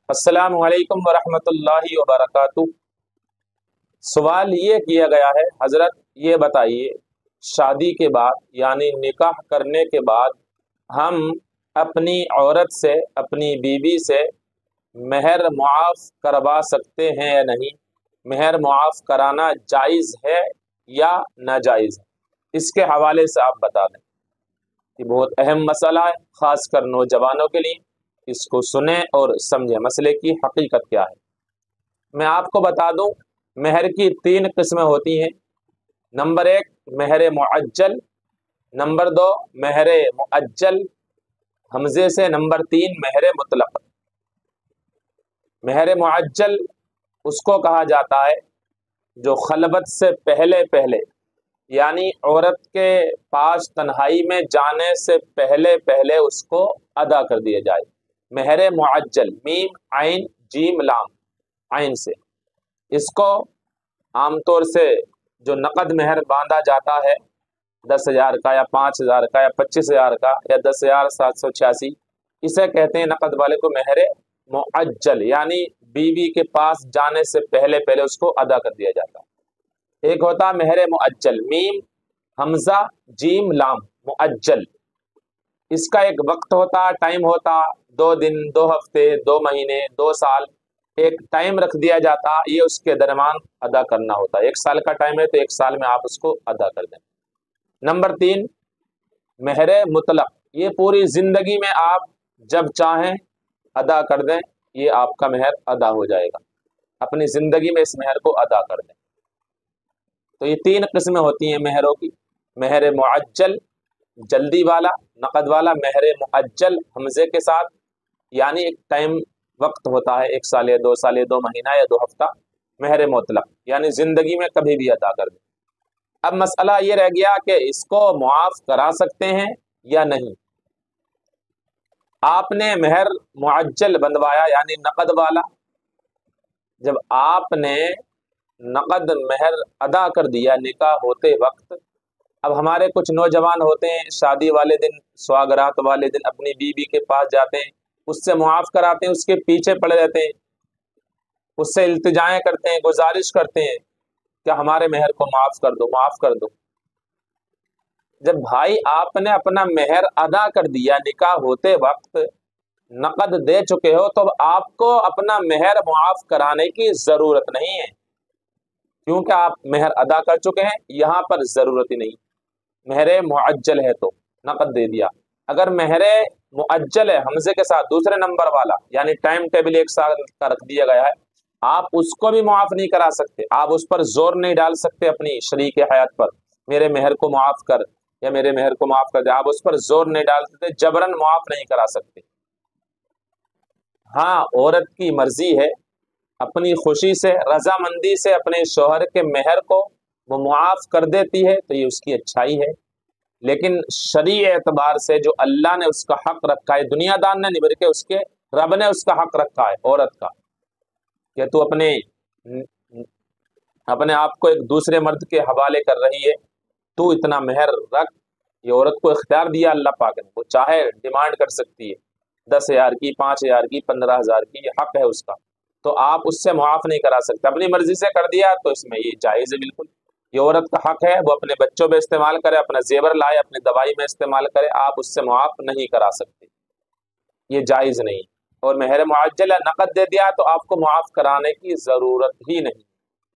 अस्सलामु अलैकुम वरहमतुल्लाहि वबरकातुह। सवाल ये किया गया है, हजरत ये बताइए, शादी के बाद यानी निकाह करने के बाद हम अपनी औरत से, अपनी बीवी से मेहर मुआफ़ करवा सकते हैं या नहीं? मेहर मुआफ़ कराना जायज़ है या नाजायज़ है? इसके हवाले से आप बता दें। ये बहुत अहम मसला है, ख़ासकर नौजवानों के लिए। इसको सुने और समझें मसले की हकीकत क्या है। मैं आपको बता दूं, मेहर की 3 किस्में होती हैं। नंबर 1 मेहर मुअज्जल, नंबर 2 मेहर मुअज्जल हमजे से, नंबर 3 मेहर मुतलक। मेहर मुअज्जल उसको कहा जाता है जो खलबत से पहले पहले यानी औरत के पास तन्हाई में जाने से पहले पहले उसको अदा कर दिया जाए। मेहर मुअज्जल, मीम आइन जीम लाम आइन से। इसको आमतौर से जो नकद मेहर बांधा जाता है 10,000 का या 5,000 का या 25,000 का या 10,786, इसे कहते हैं नकद वाले को मेहर मुअज्जल, यानी बीवी के पास जाने से पहले पहले उसको अदा कर दिया जाता है। एक होता है मेहर मुअज्जल, मीम हमजा जीम लाम मुअज्जल। इसका एक वक्त होता, टाइम होता, 2 दिन, 2 हफ्ते, 2 महीने, 2 साल, एक टाइम रख दिया जाता, ये उसके दरमियान अदा करना होता है। 1 साल का टाइम है तो 1 साल में आप उसको अदा कर दें। नंबर 3 मेहर मुतलक, ये पूरी जिंदगी में आप जब चाहें अदा कर दें, ये आपका मेहर अदा हो जाएगा। अपनी जिंदगी में इस मेहर को अदा कर दें। तो ये 3 किस्में होती हैं मेहरों की। मेहर मुअज्जल जल्दी वाला, नकद वाला, मेहर मुअज्जल हमजे के साथ, यानी एक टाइम वक्त होता है, 1 साल या 2 साल या 2 महीना या 2 हफ्ता। मेहर मुतलक यानी जिंदगी में कभी भी अदा कर दे। अब मसला ये रह गया कि इसको मुआफ करा सकते हैं या नहीं। आपने मेहर मुअज्जल बंधवाया यानी नकद वाला, जब आपने नकद मेहर अदा कर दिया निकाह होते वक्त, अब हमारे कुछ नौजवान होते हैं शादी वाले दिन, सुहागरात वाले दिन अपनी बीवी के पास जाते हैं, उससे मुआफ कराते हैं, उसके पीछे पड़े रहते हैं, उससे इल्तिजाएं करते हैं, गुजारिश करते हैं कि हमारे मेहर को माफ कर दो, माफ कर दो। जब भाई आपने अपना मेहर अदा कर दिया निकाह होते वक्त, नकद दे चुके हो, तो आपको अपना मेहर मुआफ कराने की जरूरत नहीं है, क्योंकि आप मेहर अदा कर चुके हैं। यहां पर जरूरत ही नहीं। मेहर मुअज्जल है तो नकद दे दिया। अगर मेहर मुअज्जल है हमजे के साथ दूसरे नंबर वाला, यानी टाइम टेबल 1 साल का रख दिया गया है, आप उसको भी मुआफ नहीं करा सकते। आप उस पर जोर नहीं डाल सकते अपनी शरीक हयात पर, मेरे मेहर को मुआफ कर या मेरे मेहर को माफ कर दे। आप उस पर जोर नहीं डाल सकते, जबरन मुआफ नहीं करा सकते। हाँ, औरत की मर्जी है, अपनी खुशी से, रजामंदी से अपने शोहर के मेहर को वो मुआफ कर देती है तो ये उसकी अच्छाई है। लेकिन शरई एतबार से जो अल्लाह ने उसका हक रखा है, दुनियादार ने निबर के उसके रब ने उसका हक रखा है औरत का, कि तू अपने आप को एक दूसरे मर्द के हवाले कर रही है, तू इतना मेहर रख। ये औरत को इख्तियार दिया अल्लाह पाक ने, वो चाहे डिमांड कर सकती है 10,000 की, 5,000 की, 15,000 की, ये हक है उसका। तो आप उससे मुआफ नहीं करा सकते। अपनी मर्जी से कर दिया तो इसमें ये जायज़ है बिल्कुल। ये औरत का हक है, वो अपने बच्चों में इस्तेमाल करे, अपना जेवर लाए, अपनी दवाई में इस्तेमाल करे, आप उससे मुआफ नहीं करा सकते, ये जायज़ नहीं। और मेहर मुअज्जल नकद दे दिया तो आपको मुआफ कराने की ज़रूरत ही नहीं।